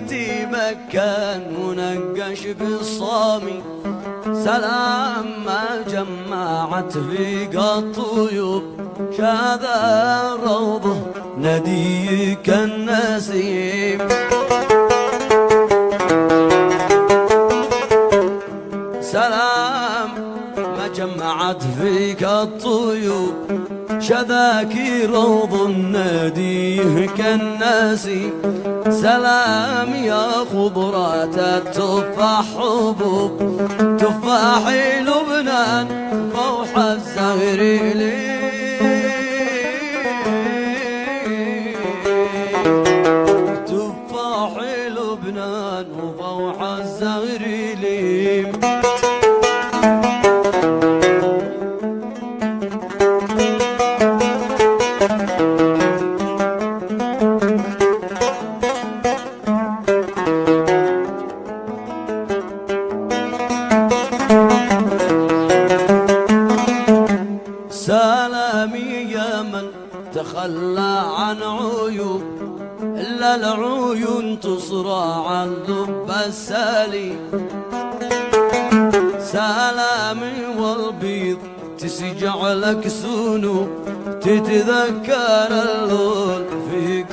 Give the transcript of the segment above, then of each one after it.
بيتي مكان منقش بالصامي، سلام ما جمعت فيك الطيوب، شذا روضه نديك النسيم. سلام ما جمعت فيك الطيوب، شذاك روض النديه كالنسيم. سلام يا خضرات التفاح حبوب، تفاح لبنان فوح الزهر لي، تفاح لبنان وفوح الزهر لي. سلامي يا من تخلى عن عيوب، إلا العيون تصرع اللب السالي. سلامي والبيض تسجع لك سنوب، تتذكر اللون فيك،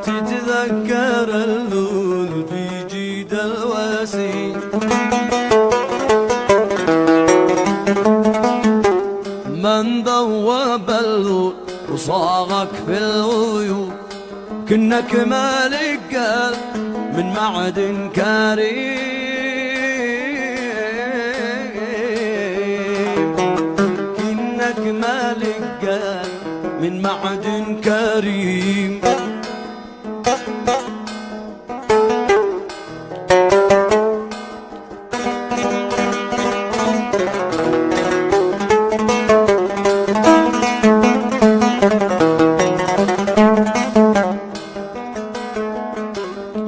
تتذكر اللون في جيد الوسيم. من ذوب اللون وصاغك في الغيوب، كنك مالك قلب من معدن كريم، كنك مالك قلب من معدن كريم.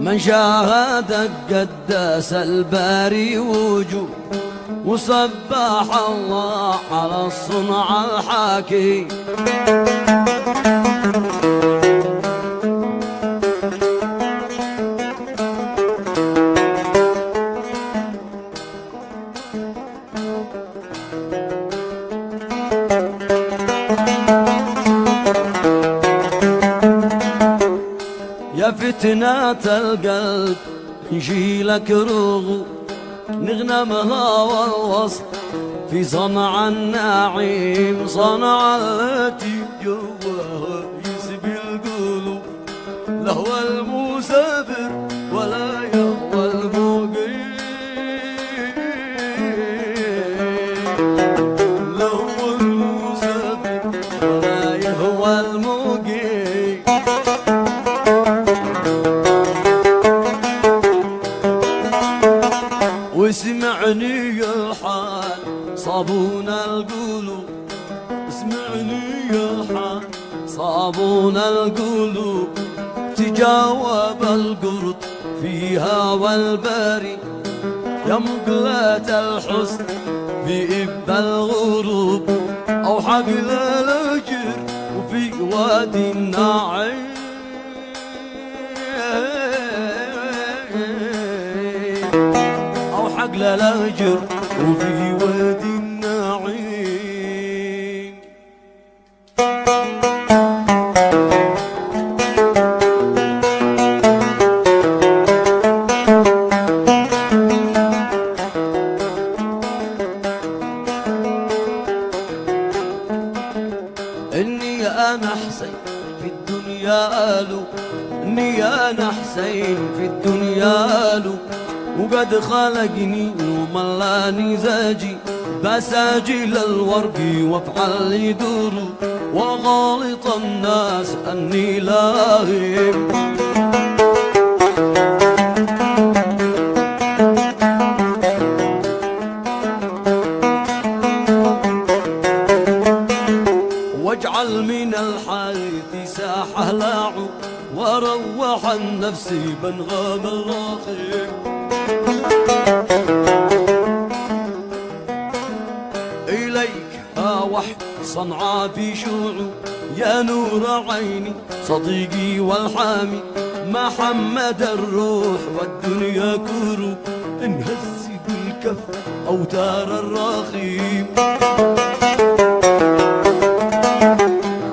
من شاهدك قداس الباري وجوه، وسبح الله على الصنع الحاكي. يا فتنات القلب نجيلك رغو، نغنمها والوصف في صنع النعيم. صنع التي جواها يسبي القلوب، لهو المسافر ولا يهوى المقيم، لهو المسافر ولا يهوى المقيم. واسمعني الحال صابون القلوب، اسمعني الحال صابون القلوب. تجاوب القرط فيها والباري، يا مقلة الحسن في إب الغروب، أو حقل الأجر وفي وادي النعيم، حقل الأجر وفي وادي النعيم. إني أنا حسين في الدنيا ألو، إني أنا حسين في الدنيا ألو، وقد خلقني وملاني زاجي بساجل الورق وافعل لي دروب، وغالط الناس أني لاهم. واجعل من الحيث ساحة لاعو، وروح النفس بنغام الراخم. إليك ها وحد صنعاء بشوع، يا نور عيني صديقي والحامي، محمد الروح والدنيا كورو انهز بالكف أوتار الرخيم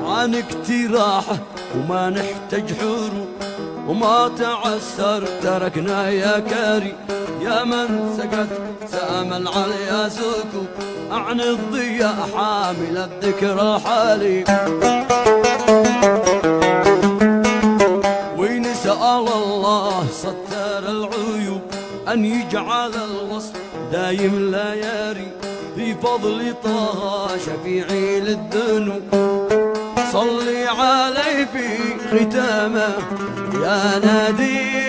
عن اقتراحه وما نحتاج حورو وما تعسر تركنا يا كاري يا من سكت سامل على سكو عن الضياء حامل الذكرى حالي ونسأل الله ستار العيوب أن يجعل الوصل دايم لا ياري بفضل طه شفيعي للذنوب صلي علي في ختامه يا نادي